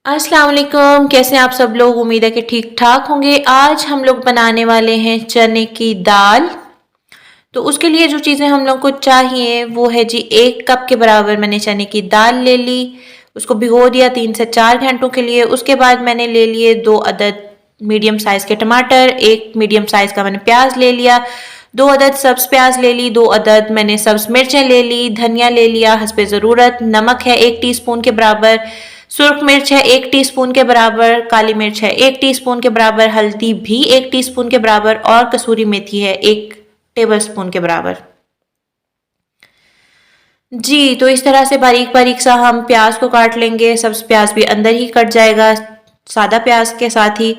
अस्सलाम वालेकुम। कैसे हैं आप सब लोग? उम्मीद है कि ठीक ठाक होंगे। आज हम लोग बनाने वाले हैं चने की दाल। तो उसके लिए जो चीज़ें हम लोग को चाहिए वो है जी, 1 कप के बराबर मैंने चने की दाल ले ली। उसको भिगो दिया 3 से 4 घंटों के लिए। उसके बाद मैंने ले लिए 2 अदद मीडियम साइज़ के टमाटर, 1 मीडियम साइज़ का मैंने प्याज ले लिया, 2 अदद सब्ज़ प्याज ले ली, 2 अदद मैंने सब्ज़ मिर्चें ले ली, धनिया ले लिया हस्बे ज़रूरत, नमक है 1 टीस्पून के बराबर, सुर्ख मिर्च है 1 टीस्पून के बराबर, काली मिर्च है 1 टीस्पून के बराबर, हल्दी भी 1 टीस्पून के बराबर और कसूरी मेथी है 1 टेबल स्पून के बराबर। जी, तो इस तरह से बारीक बारीक सा हम प्याज को काट लेंगे। सब्ज़ प्याज भी अंदर ही कट जाएगा सादा प्याज के साथ ही।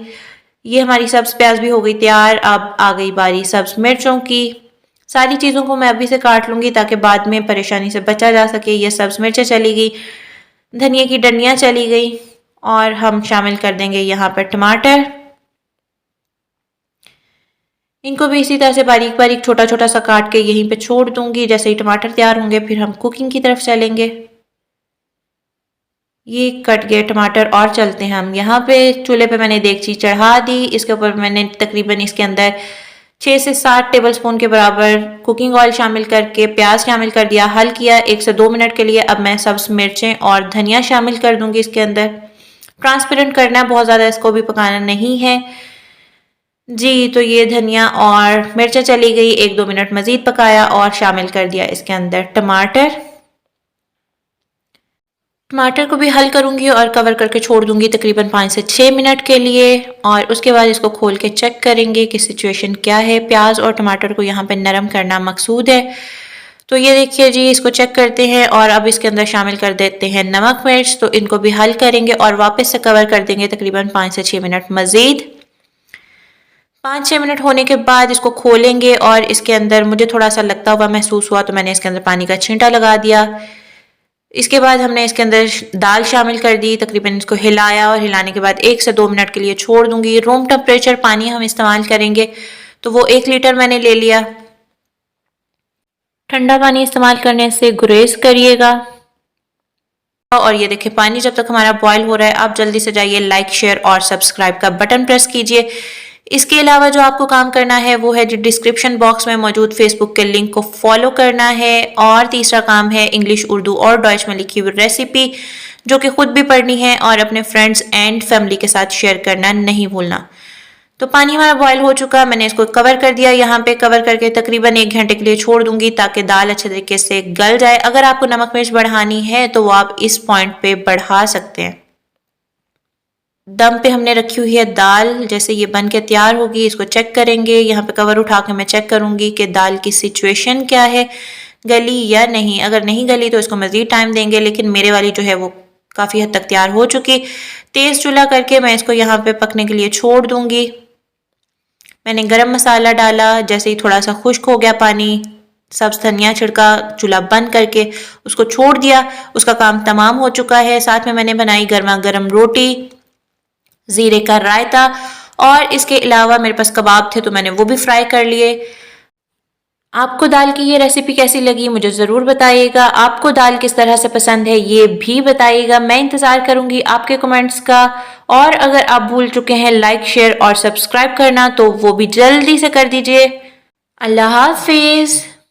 ये हमारी सब्ज़ प्याज भी हो गई तैयार। अब आ गई बारी सब्ज़ मिर्चों की। सारी चीज़ों को मैं अभी से काट लूँगी ताकि बाद में परेशानी से बचा जा सके। ये सब्ज़ मिर्चें चली गई, धनिया की डंडियाँ चली गई और हम शामिल कर देंगे यहाँ पर टमाटर। इनको भी इसी तरह से बारीक बारीक छोटा छोटा सा काट के यहीं पे छोड़ दूंगी। जैसे ही टमाटर तैयार होंगे फिर हम कुकिंग की तरफ चलेंगे। ये कट गए टमाटर और चलते हैं हम यहाँ पे। चूल्हे पे मैंने देगची चढ़ा दी। इसके ऊपर मैंने तकरीबन इसके अंदर 6 से 7 टेबलस्पून के बराबर कुकिंग ऑयल शामिल करके प्याज शामिल कर दिया, हल किया 1 से 2 मिनट के लिए। अब मैं सब्ज़ मिर्चें और धनिया शामिल कर दूंगी इसके अंदर। ट्रांसपेरेंट करना है, बहुत ज़्यादा इसको भी पकाना नहीं है जी। तो ये धनिया और मिर्चें चली गई, 1-2 मिनट मज़ीद पकाया और शामिल कर दिया इसके अंदर टमाटर। टमाटर को भी हल करूंगी और कवर करके छोड़ दूंगी तकरीबन 5 से 6 मिनट के लिए। और उसके बाद इसको खोल के चेक करेंगे कि सिचुएशन क्या है। प्याज और टमाटर को यहाँ पे नरम करना मकसूद है। तो ये देखिए जी, इसको चेक करते हैं और अब इसके अंदर शामिल कर देते हैं नमक मिर्च। तो इनको भी हल करेंगे और वापस से कवर कर देंगे तकरीबन 5 से 6 मिनट मज़ीद। 5-6 मिनट होने के बाद इसको खोलेंगे और इसके अंदर मुझे थोड़ा सा लगता हुआ महसूस हुआ तो मैंने इसके अंदर पानी का छींटा लगा दिया। इसके बाद हमने इसके अंदर दाल शामिल कर दी। तकरीबन इसको हिलाया और हिलाने के बाद 1 से 2 मिनट के लिए छोड़ दूंगी। रूम टेम्परेचर पानी हम इस्तेमाल करेंगे तो वो 1 लीटर मैंने ले लिया। ठंडा पानी इस्तेमाल करने से गुरेज करिएगा। और ये देखिए, पानी जब तक हमारा बॉयल हो रहा है आप जल्दी से जाइए लाइक शेयर और सब्सक्राइब का बटन प्रेस कीजिए। इसके अलावा जो आपको काम करना है वो है जो डिस्क्रिप्शन बॉक्स में मौजूद फेसबुक के लिंक को फॉलो करना है। और तीसरा काम है इंग्लिश, उर्दू और डॉइच में लिखी हुई रेसिपी जो कि खुद भी पढ़नी है और अपने फ्रेंड्स एंड फैमिली के साथ शेयर करना नहीं भूलना। तो पानी हमारा बॉयल हो चुका, मैंने इसको कवर कर दिया। यहाँ पे कवर करके तकरीबन 1 घंटे के लिए छोड़ दूंगी ताकि दाल अच्छे तरीके से गल जाए। अगर आपको नमक मिर्च बढ़ानी है तो वो आप इस पॉइंट पे बढ़ा सकते हैं। दम पे हमने रखी हुई है दाल। जैसे ये बन के तैयार होगी इसको चेक करेंगे। यहाँ पे कवर उठा के मैं चेक करूंगी कि दाल की सिचुएशन क्या है, गली या नहीं। अगर नहीं गली तो इसको मज़ीद टाइम देंगे, लेकिन मेरे वाली जो है वो काफ़ी हद तक तैयार हो चुकी। तेज़ चूल्हा करके मैं इसको यहाँ पे पकने के लिए छोड़ दूंगी। मैंने गरम मसाला डाला। जैसे ही थोड़ा सा खुश्क हो गया पानी, सब्ज़ धनिया छिड़का, चूल्हा बंद करके उसको छोड़ दिया। उसका काम तमाम हो चुका है। साथ में मैंने बनाई गर्मा गर्म रोटी, ज़ीरे का रायता और इसके अलावा मेरे पास कबाब थे तो मैंने वो भी फ्राई कर लिए। आपको दाल की ये रेसिपी कैसी लगी मुझे ज़रूर बताइएगा। आपको दाल किस तरह से पसंद है ये भी बताइएगा। मैं इंतज़ार करूँगी आपके कमेंट्स का। और अगर आप भूल चुके हैं लाइक शेयर और सब्सक्राइब करना तो वो भी जल्दी से कर दीजिए। अल्लाह हाफिज़।